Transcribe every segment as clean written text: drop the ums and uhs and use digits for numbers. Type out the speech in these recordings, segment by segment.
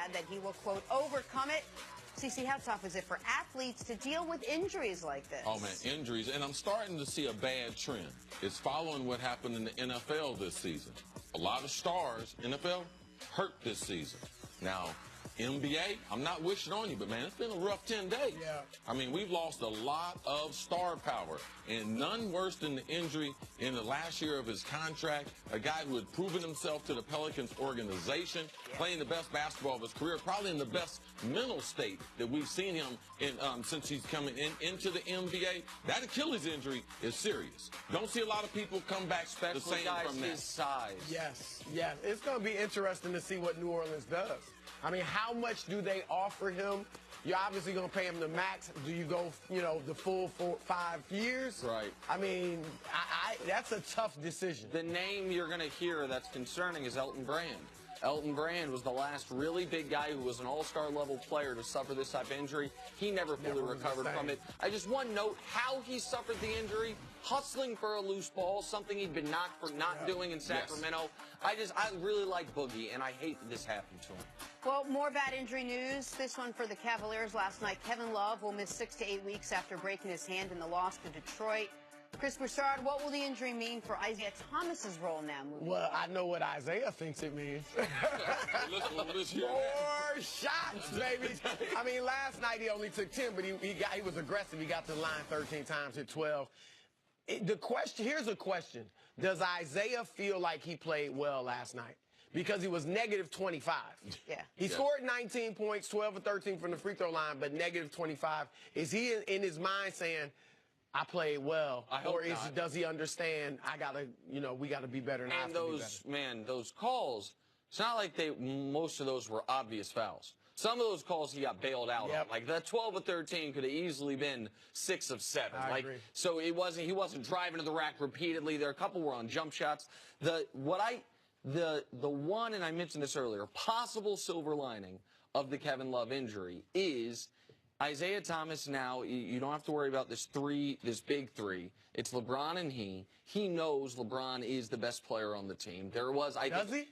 glad that he will, quote, overcome it. CeCe, how tough is it for athletes to deal with injuries like this? Oh, man, injuries. And I'm starting to see a bad trend. It's following what happened in the NFL this season. A lot of stars, NFL, hurt this season. Now, NBA, I'm not wishing on you, but, man, it's been a rough 10 days. Yeah. I mean, we've lost a lot of star power, and none worse than the injury in the last year of his contract, a guy who had proven himself to the Pelicans organization, playing the best basketball of his career, probably in the best mental state that we've seen him in since he's coming into the NBA. That Achilles injury is serious. Don't see a lot of people come back the same from that. His size. Yes, yes. It's going to be interesting to see what New Orleans does. I mean, how much do they offer him? You're obviously going to pay him the max. Do you go, the full 5 years? Right. I mean, that's a tough decision. The name you're going to hear that's concerning is Elton Brand. Elton Brand was the last really big guy who was an all-star level player to suffer this type of injury. He never fully recovered from it. I just want to note how he suffered the injury, hustling for a loose ball, something he'd been knocked for not doing in Sacramento. Yes. I really like Boogie, and I hate that this happened to him. Well, more bad injury news. This one for the Cavaliers last night. Kevin Love will miss 6 to 8 weeks after breaking his hand in the loss to Detroit. Chris Broussard, what will the injury mean for Isaiah Thomas's role now? Well, I know what Isaiah thinks it means. More shots, baby. I mean, last night he only took 10, but he was aggressive. He got to the line 13 times, hit 12. Here's a question. Does Isaiah feel like he played well last night? Because he was negative 25. Yeah. He scored 19 points, 12 or 13 from the free throw line, but negative 25. Is he in his mind saying, I played well, or does he understand we gotta be better? And those calls, it's not like most of those were obvious fouls. Some of those calls he got bailed out on. Like that 12 or 13 could have easily been 6 of 7. I agree. So he wasn't driving to the rack repeatedly. There a couple were on jump shots. The one, and I mentioned this earlier, possible silver lining of the Kevin Love injury is Isaiah Thomas now, you don't have to worry about this big three. It's LeBron and he. He knows LeBron is the best player on the team. Does he?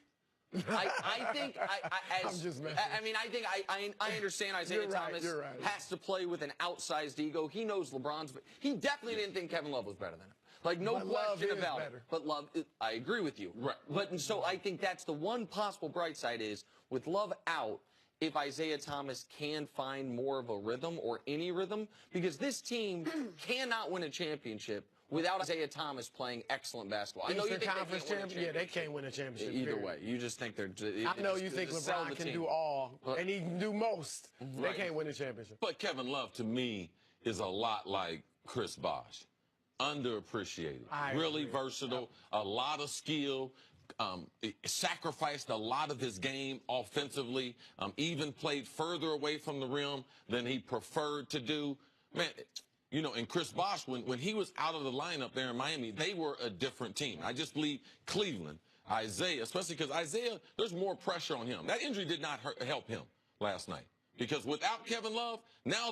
I think I'm just messing. I understand Isaiah Thomas has to play with an outsized ego. He knows LeBron's. He definitely didn't think Kevin Love was better than him. Like, no question about it. But Love, I agree with you. Right. And so I think that's the one possible bright side is with Love out, if Isaiah Thomas can find more of a rhythm or any rhythm, because this team cannot win a championship without Isaiah Thomas playing excellent basketball. I know you think Conference champion. Yeah, they can't win a championship. Either way, you just think they're. I know you think LeBron can do all, and he can do most. They can't win a championship. But Kevin Love, to me, is a lot like Chris Bosh. Underappreciated. Really versatile, a lot of skill. Sacrificed a lot of his game offensively, even played further away from the rim than he preferred to do. Man, and Chris Bosh, when he was out of the lineup there in Miami, they were a different team. I just believe Cleveland, Isaiah, especially because Isaiah, there's more pressure on him. That injury did not help him last night. Because without Kevin Love, now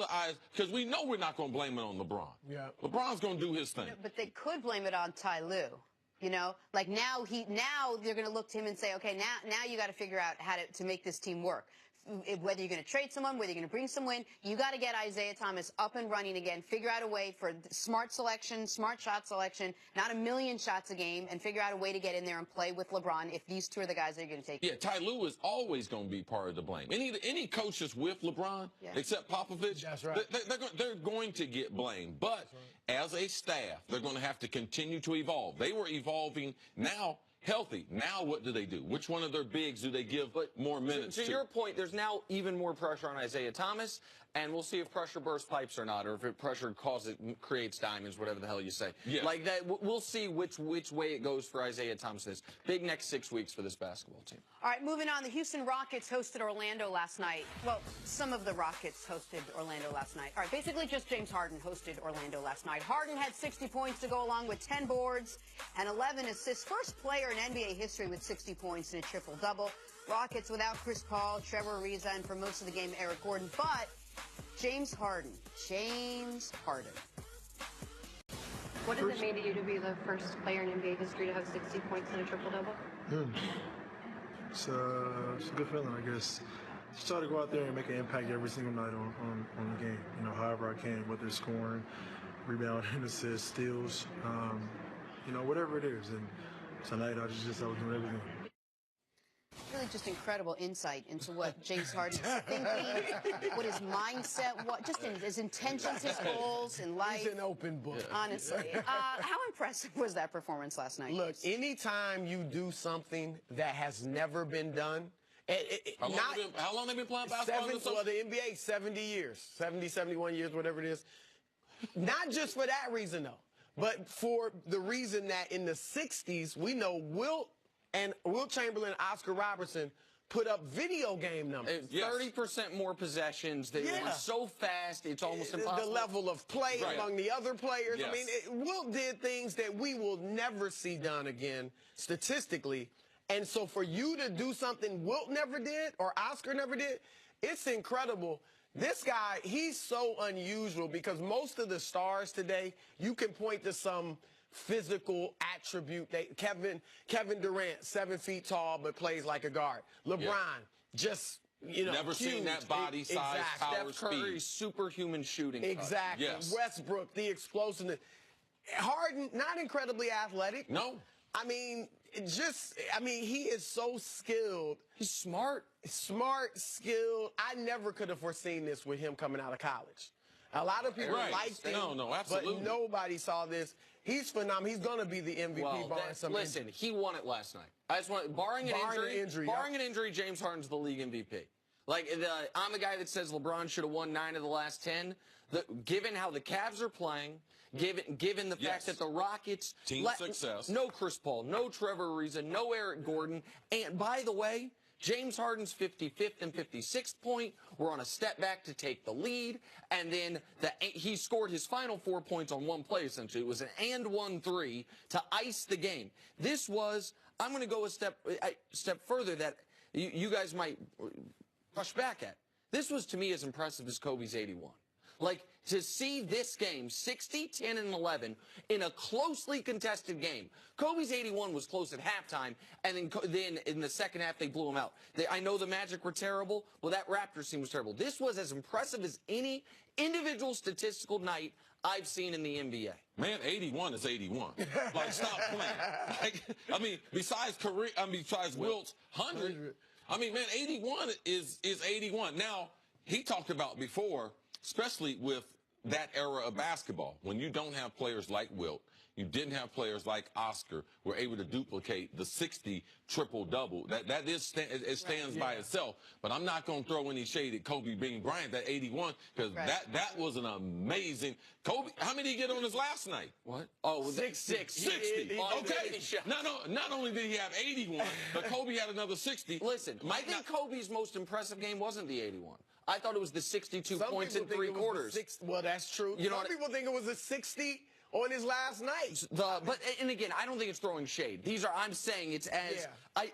because we know we're not going to blame it on LeBron. Yeah. LeBron's going to do his thing. Yeah, but they could blame it on Ty Lue. Like now they're going to look to him and say, okay, now you got to figure out how to make this team work. Whether you're going to trade someone, whether you're going to bring someone in, you got to get Isaiah Thomas up and running again, figure out a way for smart selection, smart shot selection, not a million shots a game, and figure out a way to get in there and play with LeBron if these two are the guys that are going to take. Yeah, Ty Lue is always going to be part of the blame. Any coach that's with LeBron, except Popovich, that's right. They're going to get blamed. But as a staff, they're going to have to continue to evolve. They were evolving now. Healthy. Now what do they do? Which one of their bigs do they give more minutes to? To your point, there's now even more pressure on Isaiah Thomas, and we'll see if pressure bursts pipes or not, or if pressure creates diamonds, whatever the hell you say. Yes. Like that, we'll see which way it goes for Isaiah Thomas. Big next 6 weeks for this basketball team. All right, moving on. The Houston Rockets hosted Orlando last night. Well, some of the Rockets hosted Orlando last night. All right, basically just James Harden hosted Orlando last night. Harden had 60 points to go along with 10 boards and 11 assists. First player in NBA history with 60 points and a triple-double. Rockets without Chris Paul, Trevor Ariza, and for most of the game, Eric Gordon. But James Harden. What does it mean to you to be the first player in NBA history to have 60 points and a triple-double? It's a good feeling, I guess. just try to go out there and make an impact every single night on the game. You know, however I can, whether it's scoring, rebounding, assists, steals, you know, whatever it is. And tonight I was doing everything. Really just incredible insight into what James Harden's thinking, what his mindset was, just in his intentions, his goals in life. He's an open book. Honestly. How impressive was that performance last night? Look, anytime you do something that has never been done, How long have they been playing basketball? Well, the NBA, 70 years, 70, 71 years, whatever it is. Not just for that reason, though, but for the reason that in the 60s, we know Wilt Chamberlain, Oscar Robertson put up video game numbers. 30% more possessions. They were so fast, it's almost impossible. The level of play among the other players. Yes. I mean, Wilt did things that we will never see done again, statistically. And so for you to do something Wilt never did or Oscar never did, it's incredible. This guy, he's so unusual because most of the stars today, you can point to some physical attribute. Kevin Durant, 7 feet tall, but plays like a guard. LeBron, just, you know, never huge. seen that body size, power, Steph Curry's speed. superhuman shooting. Exactly. Yes. Westbrook, the explosiveness. Harden, not incredibly athletic. No. I mean, he is so skilled. He's smart. Smart, skilled. I never could have foreseen this with him coming out of college. A lot of people liked him, absolutely. but nobody saw this. He's phenomenal. He's going to be the MVP. Listen, he won it last night. I just want, barring an injury, James Harden's the league MVP. Like, I'm the guy that says LeBron should have won 9 of the last 10. Given how the Cavs are playing, given the fact that the Rockets team success, no Chris Paul, no Trevor Ariza, no Eric Gordon, and by the way, James Harden's 55th and 56th point were on a step back to take the lead, and then he scored his final 4 points on one play, essentially. It was an and 1-3 to ice the game. This was, I'm going to go a step further that you guys might push back at. This was, to me, as impressive as Kobe's 81. Like, to see this game, 60, 10, and 11, in a closely contested game. Kobe's 81 was close at halftime, and then in the second half, they blew him out. I know the Magic were terrible. Well, that Raptors team was terrible. This was as impressive as any individual statistical night I've seen in the NBA. Man, 81 is 81. Like, stop playing. Like, besides Wilt's 100, I mean, man, 81 is 81. Now, he talked about before, especially with that era of basketball, when you don't have players like Wilt, you didn't have players like Oscar, were able to duplicate the 60 triple-double. It stands by itself. But I'm not going to throw any shade at Kobe Bean Bryant, that 81, because that was an amazing. Kobe, how many did he get on his last night? What? Oh, 60. 60. Okay. Not only did he have 81, but Kobe had another 60. Listen, I think Kobe's most impressive game wasn't the 81. I thought it was the 62 points in 3 quarters. Well, that's true. Some people think it was a 60 on his last night. And again, I don't think it's throwing shade. I'm saying it's as...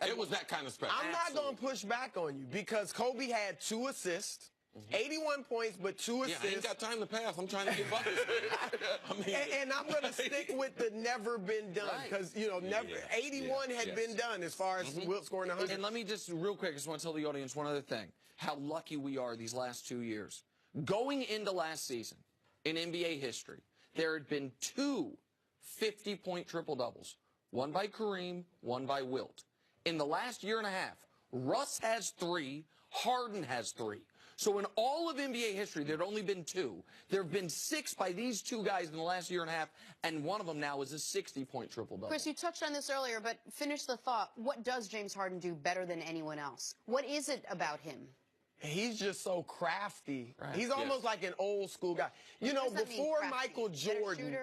It was that kind of special. I'm not going to push back on you because Kobe had 2 assists. 81 points, but 2 assists. I ain't got time to pass. I'm trying to get by this. And I'm going to stick with the never been done because, 81 had been done as far as Wilt scoring 100. And let me just, real quick, I just want to tell the audience one other thing. How lucky we are these last 2 years. Going into last season, in NBA history, there had been 2 50-point triple-doubles. One by Kareem, one by Wilt. In the last year and a half, Russ has 3, Harden has 3. So in all of NBA history, there had only been 2. There have been 6 by these 2 guys in the last year and a half, and one of them now is a 60-point triple-double. Chris, you touched on this earlier, but finish the thought. What does James Harden do better than anyone else? What is it about him? He's just so crafty. Right. He's almost like an old school guy. Before Michael Jordan,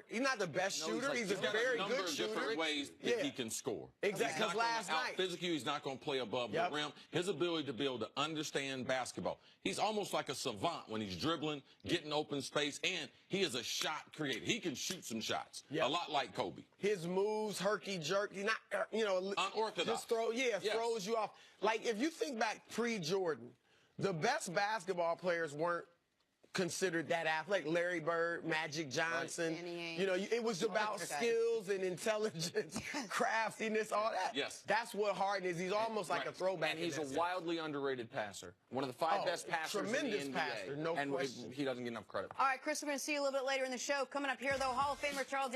he's not the best shooter. He's a very good shooter. Different ways that he can score. Exactly. Because last night, physically, he's not going to play above the rim. His ability to be able to understand basketball. He's almost like a savant when he's dribbling, getting open space, and he is a shot creator. He can shoot some shots. A lot like Kobe. His moves, herky jerk. He's not, unorthodox. Just throws you off. Like if you think back pre-Jordan, the best basketball players weren't considered that athletic. Larry Bird, Magic Johnson. Right. You know, it was about skills and intelligence, craftiness, all that. Yes. That's what Harden is. He's almost like a throwback. And he's a wildly underrated passer. One of the five best passers tremendous in the NBA. passer, no and question. he doesn't get enough credit. All right, Chris, we're going to see you a little bit later in the show. Coming up here, though, Hall of Famer Charles